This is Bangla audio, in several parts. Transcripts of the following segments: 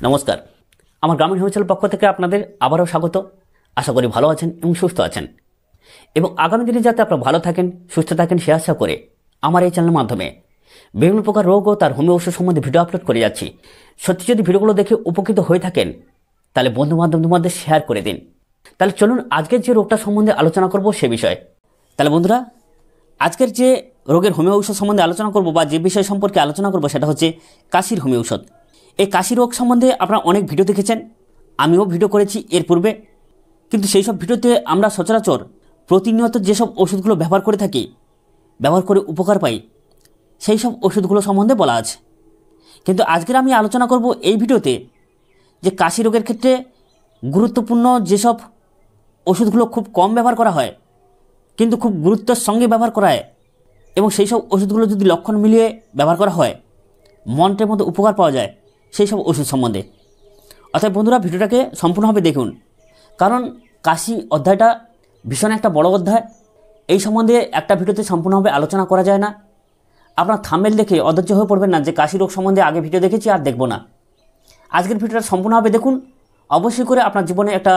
নমস্কার, আমার গ্রামীণ হোমিওপ্যাথির পক্ষ থেকে আপনাদের আবারও স্বাগত। আশা করি ভালো আছেন এবং সুস্থ আছেন, এবং আগামী দিনে যাতে আপনারা ভালো থাকেন, সুস্থ থাকেন সে আশা করে আমার এই চ্যানেলের মাধ্যমে বিভিন্ন প্রকার রোগ ও তার হোমিও ওষুধ সম্বন্ধে ভিডিও আপলোড করে যাচ্ছি। সত্যি যদি ভিডিওগুলো দেখে উপকৃত হয়ে থাকেন তাহলে বন্ধু বান্ধবদের মধ্যে শেয়ার করে দিন। তাহলে চলুন আজকের যে রোগটা সম্বন্ধে আলোচনা করব সে বিষয়ে। তাহলে বন্ধুরা, আজকের যে রোগের হোমিও ঔষধ সম্বন্ধে আলোচনা করব বা যে বিষয় সম্পর্কে আলোচনা করব সেটা হচ্ছে কাশির হোমিও ঔষধ। এই কাশি রোগ সম্বন্ধে আপনারা অনেক ভিডিও দেখেছেন, আমিও ভিডিও করেছি এর পূর্বে, কিন্তু সেই সব ভিডিওতে আমরা সচরাচর প্রতিনিয়ত যেসব ওষুধগুলো ব্যবহার করে থাকি, ব্যবহার করে উপকার পাই, সেই সব ওষুধগুলো সম্বন্ধে বলা আছে। কিন্তু আজকের আমি আলোচনা করব এই ভিডিওতে যে কাশি রোগের ক্ষেত্রে গুরুত্বপূর্ণ যেসব ওষুধগুলো খুব কম ব্যবহার করা হয় কিন্তু খুব গুরুত্বের সঙ্গে ব্যবহার করা হয়, এবং সেই সব ওষুধগুলো যদি লক্ষণ মিলিয়ে ব্যবহার করা হয় মন্ত্রের মধ্যে উপকার পাওয়া যায় সেই সব ওষুধ সম্বন্ধে। অর্থাৎ বন্ধুরা, ভিডিওটাকে সম্পূর্ণভাবে দেখুন, কারণ কাশি অধ্যায়টা ভীষণ একটা বড় অধ্যায়। এই সম্বন্ধে একটা ভিডিওতে সম্পূর্ণভাবে আলোচনা করা যায় না। আপনার থাম্বনেল দেখে অধৈর্য হয়ে পড়বেন না যে কাশি রোগ সম্বন্ধে আগে ভিডিও দেখেছি আর দেখব না। আজকের ভিডিওটা সম্পূর্ণভাবে দেখুন, অবশ্যই করে আপনার জীবনে একটা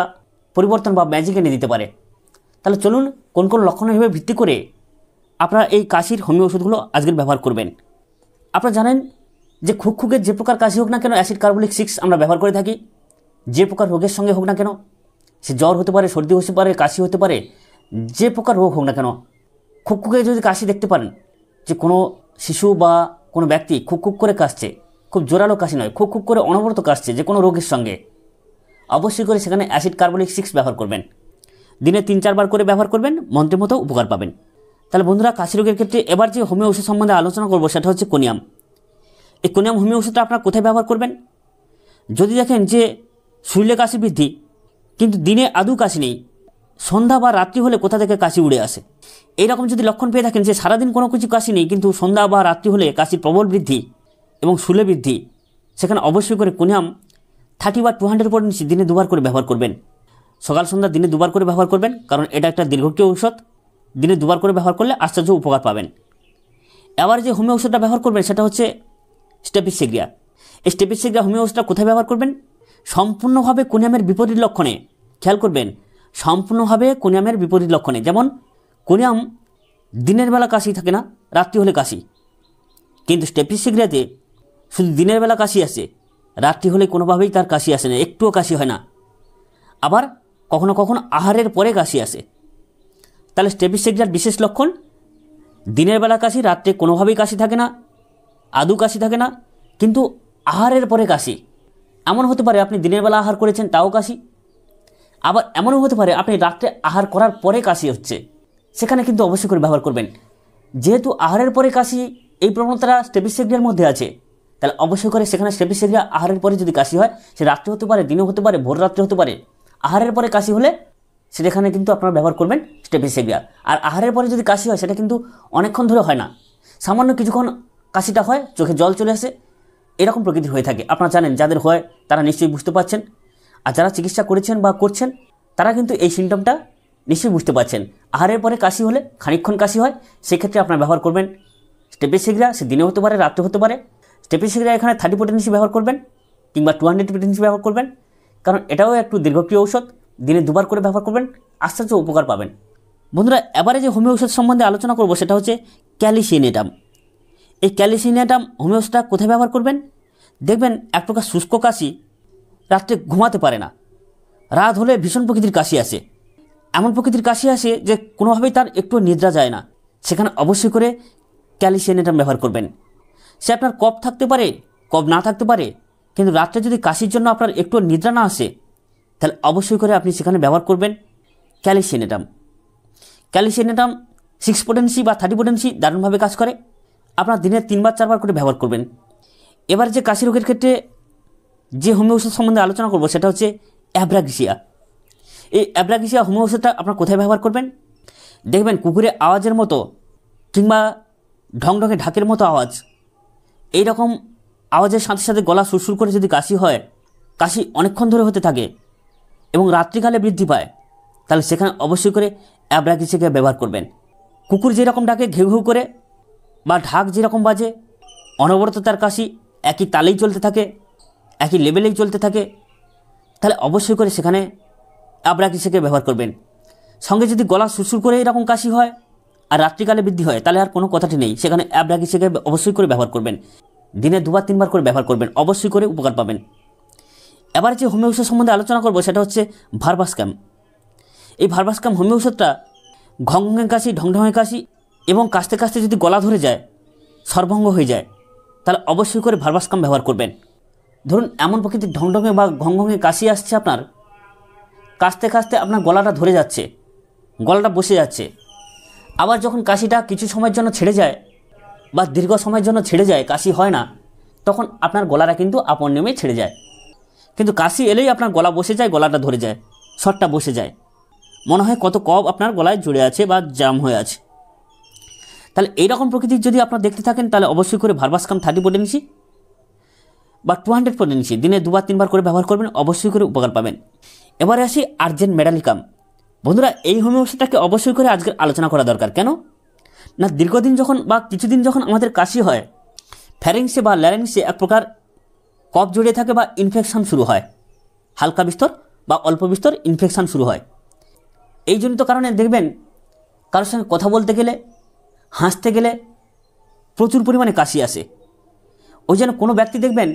পরিবর্তন বা ম্যাজিক এনে দিতে পারে। তাহলে চলুন কোন কোন লক্ষণের উপর ভিত্তি করে আপনারা এই কাশির হোমিও ওষুধগুলো আজকের ব্যবহার করবেন। আপনারা জানেন যে খুকখুকের যে প্রকার কাশি হোক না কেন অ্যাসিড কার্বলিক 6 আমরা ব্যবহার করে থাকি। যে প্রকার রোগের সঙ্গে হোক না কেন, সে জ্বর হতে পারে, সর্দি হতে পারে, কাশি হতে পারে, যে প্রকার রোগ হোক না কেন, খুকখুকে যদি কাশি দেখতে পারেন যে কোনো শিশু বা কোনো ব্যক্তি খুকখুক করে কাশছে, খুব জোরালো কাশি নয়, খুকখুক করে অনবরত কাশছে যে কোনো রোগের সঙ্গে, অবশ্যই করে সেখানে অ্যাসিড কার্বলিক 6 ব্যবহার করবেন। দিনে 3-4 বার করে ব্যবহার করবেন, মন্ত্রের মতো উপকার পাবেন। তাহলে বন্ধুরা, কাশি রোগের ক্ষেত্রে এবার যে হোমিও ওষুধ সম্বন্ধে আলোচনা করবো সেটা হচ্ছে কোনিয়াম। এই কোনিয়াম হোমিও ওষুধটা আপনারা কোথায় ব্যবহার করবেন? যদি দেখেন যে শরীরে কাশি বৃদ্ধি কিন্তু দিনে আদৌ কাশি নেই, সন্ধ্যা বা রাত্রি হলে কোথা থেকে কাশি উড়ে আসে, এইরকম যদি লক্ষণ পেয়ে থাকেন যে সারাদিন কোনো কিছু কাশি নেই কিন্তু সন্ধ্যা বা রাত্রি হলে কাশির প্রবল বৃদ্ধি এবং শুলে বৃদ্ধি, সেখানে অবশ্যই করে কোনিয়াম 30 বা 200 উপর নিচে দিনে 2 বার করে ব্যবহার করবেন। সকাল সন্ধ্যা দিনে 2 বার করে ব্যবহার করবেন, কারণ এটা একটা দীর্ঘক্রিয় ঔষধ। দিনে 2 বার করে ব্যবহার করলে আশ্চর্য উপকার পাবেন। এবার যে হোমিও ওষুধটা ব্যবহার করবেন সেটা হচ্ছে স্টেপিসিগ্রিয়া। এই স্টেপিসিগ্রিয়া হোমিও ওষুধটা কোথায় ব্যবহার করবেন? সম্পূর্ণভাবে কোনিয়ামের বিপরীত লক্ষণে। খেয়াল করবেন, সম্পূর্ণভাবে কোনিয়ামের বিপরীত লক্ষণে। যেমন কোনিয়াম দিনের বেলা কাশি থাকে না, রাত্রি হলে কাশি, কিন্তু স্টেপিসিগ্রিয়াতে শুধু দিনের বেলা কাশি আসে, রাত্রি হলে কোনোভাবেই তার কাশি আসে না, একটুও কাশি হয় না। আবার কখনো কখনো আহারের পরে কাশি আসে। তাহলে স্টেপিসিগ্রিয়ার বিশেষ লক্ষণ দিনের বেলা কাশি, রাত্রে কোনোভাবেই কাশি থাকে না, আদৌ কাশি থাকে না, কিন্তু আহারের পরে কাশি। এমন হতে পারে আপনি দিনের বেলা আহার করেছেন তাও কাশি, আবার এমনও হতে পারে আপনি রাত্রে আহার করার পরে কাশি হচ্ছে, সেখানে কিন্তু অবশ্যই করে ব্যবহার করবেন। যেহেতু আহারের পরে কাশি এই প্রবণতাটা স্টেপিসিগ্রিয়ার মধ্যে আছে, তাহলে অবশ্যই করে সেখানে স্টেপিসিগ্রিয়া আহারের পরে যদি কাশি হয়, সে রাত্রে হতে পারে, দিনে হতে পারে, ভোর রাত্রে হতে পারে, আহারের পরে কাশি হলে সেখানে কিন্তু আপনারা ব্যবহার করবেন স্টেপিসিগ্রিয়া। আর আহারের পরে যদি কাশি হয় সেটা কিন্তু অনেকক্ষণ ধরে হয় না, সামান্য কিছুক্ষণ কাশিটা হয়, চোখে জল চলে আসে, এরকম প্রকৃতির হয়ে থাকে। আপনারা জানেন, যাদের হয় তারা নিশ্চয়ই বুঝতে পারছেন, আর যারা চিকিৎসা করেছেন বা করছেন তারা কিন্তু এই সিমটমটা নিশ্চয়ই বুঝতে পারছেন। আহারের পরে কাশি হলে, খানিকক্ষণ কাশি হয়, সেক্ষেত্রে আপনারা ব্যবহার করবেন স্টেপিসিগ্রিয়া। সে দিনে হতে পারে, রাত্রে হতে পারে। স্টেপিসিগ্রিয়া এখানে 30 potency ব্যবহার করবেন কিংবা 200 potency ব্যবহার করবেন, কারণ এটাও একটু দীর্ঘক্রিয় ঔষধ। দিনে 2 বার করে ব্যবহার করবেন, আশ্চর্য উপকার পাবেন। বন্ধুরা, এবারে যে হোমিও ওষুধ সম্বন্ধে আলোচনা করব সেটা হচ্ছে ক্যালিসিনেটাম। এই ক্যালিসিনেটাম হোমিও ওষুধটা কোথায় ব্যবহার করবেন? দেখবেন এক প্রকার শুষ্ক কাশি, রাত্রে ঘুমাতে পারে না, রাত হলে ভীষণ প্রকৃতির কাশি আসে, এমন প্রকৃতির কাশি আসে যে কোনোভাবেই তার একটু নিদ্রা যায় না, সেখানে অবশ্যই করে ক্যালিসিনেটাম ব্যবহার করবেন। সে আপনার কফ থাকতে পারে, কফ না থাকতে পারে, কিন্তু রাত্রে যদি কাশির জন্য আপনার একটু নিদ্রা না আসে, তাহলে অবশ্যই করে আপনি সেখানে ব্যবহার করবেন ক্যালিসিনেটাম। ক্যালিসিনেটাম 6 potency বা 30 potency দারুণভাবে কাজ করে। আপনার দিনে 3-4 বার করে ব্যবহার করবেন। এবার যে কাশি রোগের ক্ষেত্রে যে হোমিও ওষুধ সম্বন্ধে আলোচনা করব সেটা হচ্ছে অ্যাব্রাক্সিয়া। এই অ্যাব্রাক্সিয়া হোমিও ওষুধটা আপনার কোথায় ব্যবহার করবেন? দেখবেন কুকুরের আওয়াজের মতো কিংবা ঢং ঢঙে ঢাকের মতো আওয়াজ, এই রকম আওয়াজের সাথে সাথে গলা সুরসুর করে যদি কাশি হয়, কাশি অনেকক্ষণ ধরে হতে থাকে এবং রাত্রিকালে বৃদ্ধি পায়, তাহলে সেখানে অবশ্যই করে অ্যাব্রাক্সিয়াকে ব্যবহার করবেন। কুকুর যেরকম ডাকে ঘেউ ঘেউ করে বা ঢাক যেরকম বাজে, অনবরত তার কাশি একই তালেই চলতে থাকে, একই লেভেলেই চলতে থাকে, তাহলে অবশ্যই করে সেখানে অ্যাব্রাকিসেকে ব্যবহার করবেন। সঙ্গে যদি গলা সুরসুর করে এরকম কাশি হয় আর রাত্রিকালে বৃদ্ধি হয়, তাহলে আর কোনো কথাটি নেই, সেখানে অ্যাব্রাকিসেকে অবশ্যই করে ব্যবহার করবেন। দিনে 2-3 বার করে ব্যবহার করবেন, অবশ্যই করে উপকার পাবেন। এবার যে হোমিও ওষুধ সম্বন্ধে আলোচনা করব সেটা হচ্ছে ভার্বাসকাম। এই ভার্বাসকাম হোমিও ওষুধটা ঘংঘঙে কাশি, ঢংঢঙে কাশি এবং কাশতে কাশতে যদি গলা ধরে যায়, সর্বঙ্গ হয়ে যায়, তাহলে অবশ্যই করে ভার্বাসকাম ব্যবহার করবেন। ধরুন এমন প্রকৃতির ঢংঢঙে বা ঘংঘঙে কাশি আসছে, আপনার কাশতে কাশতে আপনার গলাটা ধরে যাচ্ছে, গলাটা বসে যাচ্ছে। আবার যখন কাশিটা কিছু সময়ের জন্য ছেড়ে যায় বা দীর্ঘ সময়ের জন্য ছেড়ে যায়, কাশি হয় না, তখন আপনার গলাটা কিন্তু আপন নেমে ছেড়ে যায়। কিন্তু কাশি এলেই আপনার গলা বসে যায়, গলাটা ধরে যায়, শটটা বসে যায়, মনে হয় কত কফ আপনার গলায় জুড়ে আছে বা জাম হয়ে আছে। তাহলে এইরকম প্রকৃতির যদি আপনারা দেখতে থাকেন, তাহলে অবশ্যই করে ভার্বাসকাম 30 পোটেন্সি বা 200 পোটেন্সি দিনে 2-3 বার করে ব্যবহার করবেন, অবশ্যই করে উপকার পাবেন। এবারে আসি আর্জেন্ট মেডালিকাম। বন্ধুরা, এই হোমিও ওষুধটাকে অবশ্যই করে আজকের আলোচনা করা দরকার। কেন না, দীর্ঘদিন যখন বা কিছুদিন যখন আমাদের কাশি হয়, ফ্যারিংসে বা ল্যারিংসে এক প্রকার কফ জড়িয়ে থাকে বা ইনফেকশন শুরু হয়, হালকা বিস্তর বা অল্প বিস্তর ইনফেকশন শুরু হয়। এই জনিত কারণে দেখবেন কারোর সঙ্গে কথা বলতে গেলে, হাসতে গেলে প্রচুর পরিমাণে কাশি আসে। ওই জন্য কোনো ব্যক্তি দেখবেন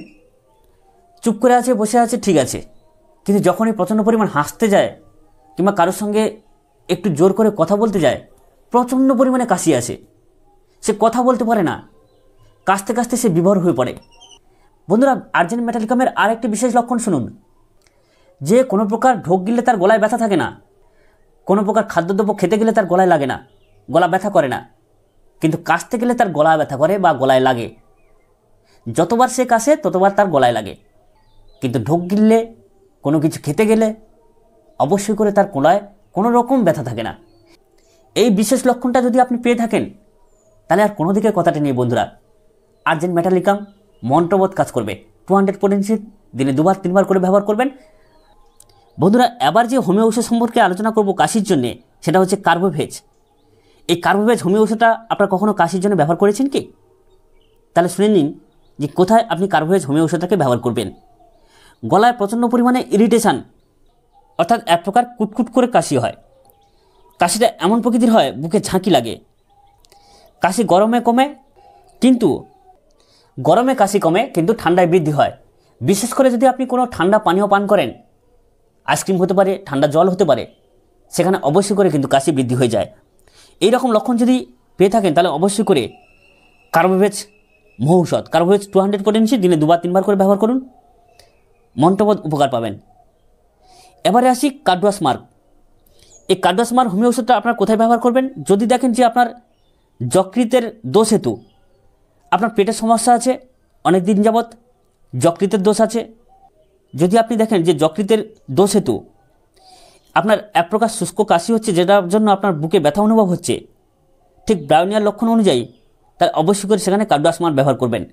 চুপ করে আছে, বসে আছে, ঠিক আছে, কিন্তু যখনই প্রচণ্ড পরিমাণ হাসতে যায় কিংবা কারোর সঙ্গে একটু জোর করে কথা বলতে যায়, প্রচণ্ড পরিমাণে কাশি আসে, সে কথা বলতে পারে না, কাশতে কাশতে সে বিভোর হয়ে পড়ে। বন্ধুরা, আর্জেন্ট মেটালিকামের আরেকটি বিশেষ লক্ষণ শুনুন, যে কোনো প্রকার ঢোক গিললে তার গলায় ব্যথা থাকে না, কোনো প্রকার খাদ্যদ্রব্য খেতে গেলে তার গলায় লাগে না, গলা ব্যথা করে না, কিন্তু কাশতে গেলে তার গলায় ব্যথা করে বা গলায় লাগে। যতবার সে কাশে ততবার তার গলায় লাগে, কিন্তু ঢোক গিললে, কোনো কিছু খেতে গেলে অবশ্যই করে তার গলায় কোনো রকম ব্যথা থাকে না। এই বিশেষ লক্ষণটা যদি আপনি পেয়ে থাকেন, তাহলে আর কোনো দিকে কথাটি নেই বন্ধুরা, আর্জেন্ট মেটালিকাম মন্ত্রবোধ কাজ করবে। 200 পোটেন্সি দিনে 2-3 বার করে ব্যবহার করবেন। বন্ধুরা, এবার যে হোমিও ওষুধ সম্পর্কে আলোচনা করব কাশির জন্যে, সেটা হচ্ছে কার্বোভেজ। এই কার্বোভেজ হোমিও ওষুধটা আপনারা কখনো কাশির জন্য ব্যবহার করেছেন কি? তাহলে শুনে নিন যে কোথায় আপনি কার্বোভেজ হোমিও ওষুধটাকে ব্যবহার করবেন। গলায় প্রচণ্ড পরিমাণে ইরিটেশান, অর্থাৎ এক প্রকার কুটকুট করে কাশি হয়, কাশিটা এমন প্রকৃতির হয় বুকে ঝাঁকি লাগে, কাশি গরমে কমে, কিন্তু গরমে কাশি কমে কিন্তু ঠান্ডায় বৃদ্ধি হয়। বিশেষ করে যদি আপনি কোনো ঠান্ডা পানীয় পান করেন, আইসক্রিম হতে পারে, ঠান্ডা জল হতে পারে, সেখানে অবশ্যই করে কিন্তু কাশি বৃদ্ধি হয়ে যায়। এই রকম লক্ষণ যদি পেয়ে থাকেন, তাহলে অবশ্যই করে কার্বোভেজ মহৌষধ, কার্বোভেজ 200 পোটেন্সি দিনে 2-3 বার করে ব্যবহার করুন, মন্ত্রবোধ উপকার পাবেন। এবারে আসি কার্ডুয়াসমার্ক। এই কার্ডুয়াসমার্ক হোমিও ওষুধটা আপনারা কোথায় ব্যবহার করবেন? যদি দেখেন যে আপনার যকৃতের দোষ হেতু, আপনার পেটের সমস্যা আছে, অনেক দিন যাবৎ যকৃতের দোষ আছে, যদি আপনি দেখেন যে যকৃতের দোষ হেতু আপনার এক প্রকার শুষ্ক কাশি হচ্ছে, যেটার জন্য আপনার বুকে ব্যথা অনুভব হচ্ছে, ঠিক ব্রাউনিয়ার লক্ষণ অনুযায়ী, তাহলে অবশ্যই করে সেখানে কার্ডুয়াসমার্ক ব্যবহার করবেন।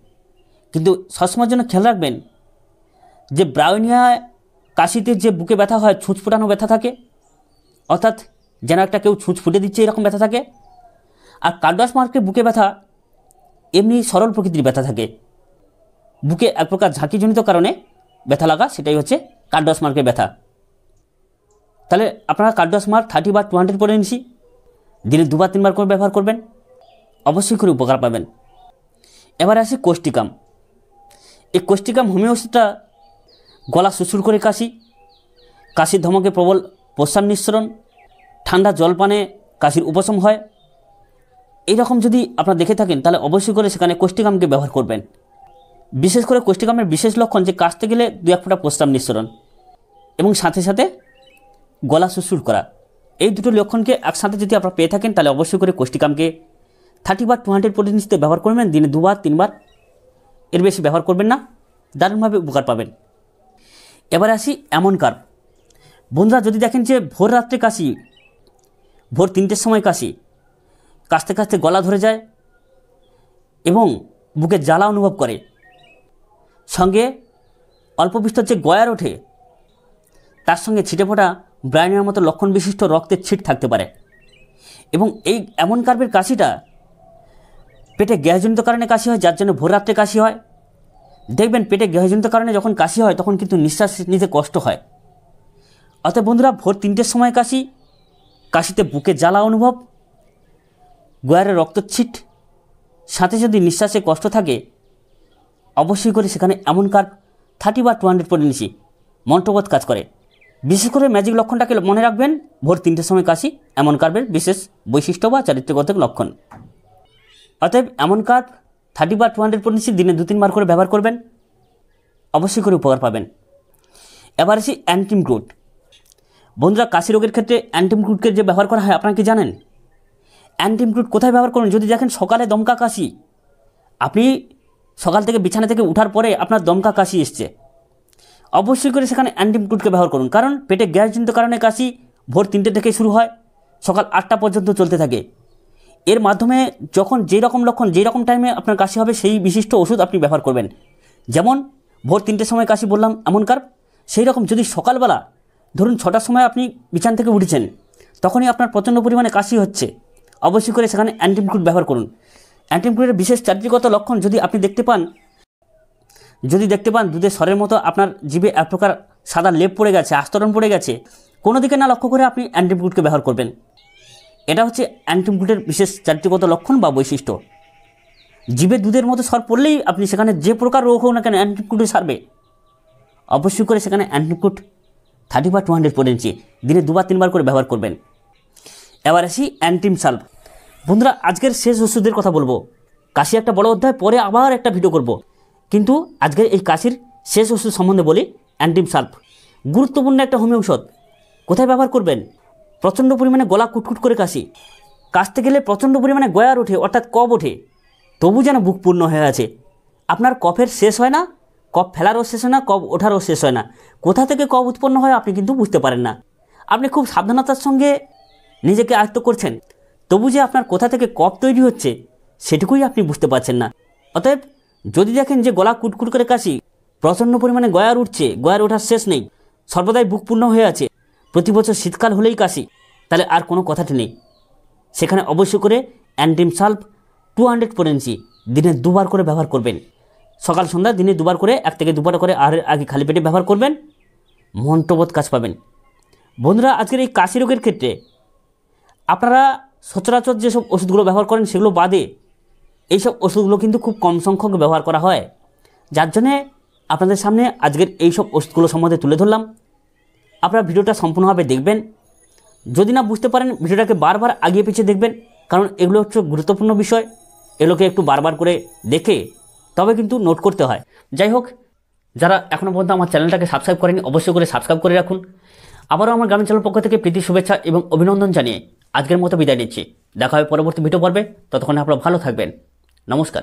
কিন্তু সবসময়ের জন্য খেয়াল রাখবেন যে ব্রাউনিয়া কাশিতে যে বুকে ব্যথা হয়, ছুঁচ ফোটানো ব্যথা থাকে, অর্থাৎ যেন একটা কেউ ছুঁচ ফুটে দিচ্ছে এরকম ব্যথা থাকে। আর কার্ডুয়াসমার্কের বুকে ব্যথা এমনি সরল প্রকৃতির ব্যথা থাকে, বুকে এক প্রকার ঝাঁকিজনিত কারণে ব্যথা লাগা, সেটাই হচ্ছে কার্ডুয়াসমার্কের ব্যথা। তাহলে আপনারা কার্ডুয়াসমার্ক 30 বা 200 পোটেন্সি দিনে 2-3 বার করে ব্যবহার করবেন, অবশ্যই করে উপকার পাবেন। এবার আসি কোষ্টিকাম। এই কোষ্টিকাম হোমিও ওষুধটা গলা সুসুর করে কাশি, কাশির ধমকে প্রবল প্রস্রাব নিঃসরণ, ঠান্ডা জলপানে কাশির উপশম হয়, এইরকম যদি আপনারা দেখে থাকেন, তাহলে অবশ্যই করে সেখানে কোষ্টিকামকে ব্যবহার করবেন। বিশেষ করে কোষ্টিকামের বিশেষ লক্ষণ যে কাশতে গেলে 2-1 ফোঁটা প্রস্রাব নিঃসরণ এবং সাথে সাথে গলা সুসুর করা, এই দুটো লক্ষণকে একসাথে যদি আপনারা পেয়ে থাকেন, তাহলে অবশ্যই করে কোষ্টিকামকে 30 বা 200 পোটেন্সিতে ব্যবহার করবেন, দিনে 2-3 বার, এর বেশি ব্যবহার করবেন না, দারুণভাবে উপকার পাবেন। এবারে আসি এমন কার্ভ। বন্ধুরা, যদি দেখেন যে ভোর রাত্রে কাশি, ভোর 3টের সময় কাশি, কাশতে কাশতে গলা ধরে যায় এবং বুকে জ্বালা অনুভব করে, সঙ্গে অল্প বিস্তর যে গয়ার ওঠে, তার সঙ্গে ছিটে ফোটা ব্রাইনের মতো লক্ষণ বিশিষ্ট রক্তের ছিট থাকতে পারে, এবং এই এমন কার্ভের কাশিটা পেটে গ্যাসজনিত কারণে কাশি হয়, যার জন্য ভোর রাত্রে কাশি হয়, দেখবেন পেটে গ্যাসজনিত কারণে যখন কাশি হয় তখন কিন্তু নিঃশ্বাস নিতে কষ্ট হয়। অতএব বন্ধুরা, ভোর 3টের সময় কাশি, কাশিতে বুকে জ্বালা অনুভব, গয়ারে রক্তচ্ছিট, সাথে যদি নিঃশ্বাসে কষ্ট থাকে, অবশ্যই করে সেখানে এমন কার্ভ 30 বা 200 পটেন্সি মন্ত্রবোধ কাজ করে। বিশেষ করে ম্যাজিক লক্ষণটাকে মনে রাখবেন, ভোর 3টের সময় কাশি এমন কার্ভের বিশেষ বৈশিষ্ট্য বা চারিত্রিকগত লক্ষণ। অতএব এমন কার্ভ 30 বা 200 পটেন্সি দিনে 2-3 বার করে ব্যবহার করবেন, অবশ্যই করে উপকার পাবেন। এবার আসি অ্যান্টিমক্রুট। বন্ধুরা, কাশি রোগের ক্ষেত্রে অ্যান্টিমক্রুটকে যে ব্যবহার করা হয় আপনারা কি জানেন? অ্যান্টিমক্রুট কোথায় ব্যবহার করুন? যদি দেখেন সকালে দমকা কাশি, আপনি সকাল থেকে বিছানা থেকে ওঠার পরে আপনার দমকা কাশি এসছে, অবশ্যই করে সেখানে অ্যান্টিমক্রুটকে ব্যবহার করুন। কারণ পেটে গ্যাসজনিত কারণে কাশি ভোর 3টে থেকে শুরু হয়, সকাল 8টা পর্যন্ত চলতে থাকে। এর মাধ্যমে যখন যেই রকম লক্ষণ, যেই রকম টাইমে আপনার কাশি হবে সেই বিশিষ্ট ওষুধ আপনি ব্যবহার করবেন। যেমন ভোর 3টের সময় কাশি বললাম এমন কার্ভ, সেই রকম যদি সকালবেলা ধরুন 6টার সময় আপনি বিছানা থেকে উঠেছেন, তখনই আপনার প্রচণ্ড পরিমাণে কাশি হচ্ছে, অবশ্যই করে সেখানে অ্যান্টিমক্রুট ব্যবহার করুন। অ্যান্টিমক্রুটের বিশেষ চারিত্রিকগত লক্ষণ যদি আপনি দেখতে পান, দুধের স্বরের মতো আপনার জিভে এক প্রকার সাদা লেপ পড়ে গেছে, আস্তরণ পড়ে গেছে, কোনো দিকে না লক্ষ্য করে আপনি অ্যান্টিমক্রুটকে ব্যবহার করবেন। এটা হচ্ছে অ্যান্টিমক্রুটের বিশেষ চারিত্রিকগত লক্ষণ বা বৈশিষ্ট্য। জিভে দুধের মতো স্বর পড়লেই আপনি সেখানে যে প্রকার রোগ হোক না কেন অ্যান্টিমক্রুটে সারবে। অবশ্যই করে সেখানে অ্যান্টিমক্রুট 30 বা 200 পটেন্সি দিনে 2 বা 3 বার করে ব্যবহার করবেন। এবার আসি অ্যান্টিম সালভ। বন্ধুরা, আজকের শেষ ওষুধের কথা বলবো। কাশি একটা বড় অধ্যায়, পরে আবার একটা ভিডিও করব, কিন্তু আজকের এই কাশির শেষ ওষুধ সম্বন্ধে বলি। অ্যান্টিম সালভ গুরুত্বপূর্ণ একটা হোমিও ঔষধ। কোথায় ব্যবহার করবেন? প্রচণ্ড পরিমাণে গলা কুটকুট করে কাশি, কাশতে গেলে প্রচণ্ড পরিমাণে গয়ার ওঠে, অর্থাৎ কফ ওঠে, তবু যেন বুক পূর্ণ হয়ে আছে। আপনার কফের শেষ হয় না, কফ ফেলারও শেষ হয় না, কফ ওঠারও শেষ হয় না। কোথা থেকে কফ উৎপন্ন হয় আপনি কিন্তু বুঝতে পারেন না। আপনি খুব সাবধানতার সঙ্গে নিজেকে আয়ত্ত করছেন, তবু যে আপনার কোথা থেকে কফ তৈরি হচ্ছে সেটুকুই আপনি বুঝতে পারছেন না। অতএব যদি দেখেন যে গলা কুটকুট করে কাশি, প্রচণ্ড পরিমাণে গয়ার উঠছে, গয়ার ওঠার শেষ নেই, সর্বদাই বুক পূর্ণ হয়ে আছে, প্রতি বছর শীতকাল হলেই কাশি, তাহলে আর কোনো কথাটি নেই। সেখানে অবশ্যই করে অ্যান্টিম সালভ 200 পটেন্সি দিনে 2 বার করে ব্যবহার করবেন। সকাল সন্ধ্যা দিনে 2 বার করে, 1 থেকে 2 বার করে আহারের আগে খালি পেটে ব্যবহার করবেন, মন্ত্রবোধ কাজ পাবেন। বন্ধুরা, আজকের এই কাশি রোগের ক্ষেত্রে আপনারা সচরাচর যেসব ওষুধগুলো ব্যবহার করেন সেগুলো বাদে এইসব ওষুধগুলো কিন্তু খুব কম সংখ্যক ব্যবহার করা হয়, যার জন্যে আপনাদের সামনে আজকের এইসব ওষুধগুলো সম্বন্ধে তুলে ধরলাম। আপনারা ভিডিওটা সম্পূর্ণভাবে দেখবেন। যদি না বুঝতে পারেন, ভিডিওটাকে বারবার আগিয়ে পিছিয়ে দেখবেন, কারণ এগুলো হচ্ছে গুরুত্বপূর্ণ বিষয়। এগুলোকে একটু বারবার করে দেখে তবে কিন্তু নোট করতে হয়। যাই হোক, যারা এখনও পর্যন্ত আমার চ্যানেলটাকে সাবস্ক্রাইব করেনি, অবশ্যই করে সাবস্ক্রাইব করে রাখুন। আবারও আমার গ্রামীণ চ্যানেল পক্ষ থেকে প্রীতি শুভেচ্ছা এবং অভিনন্দন জানিয়ে আজকের মতো বিদায় নিচ্ছি। দেখা হবে পরবর্তী ভিডিও পর্বে। ততক্ষণে আপনারা ভালো থাকবেন। নমস্কার।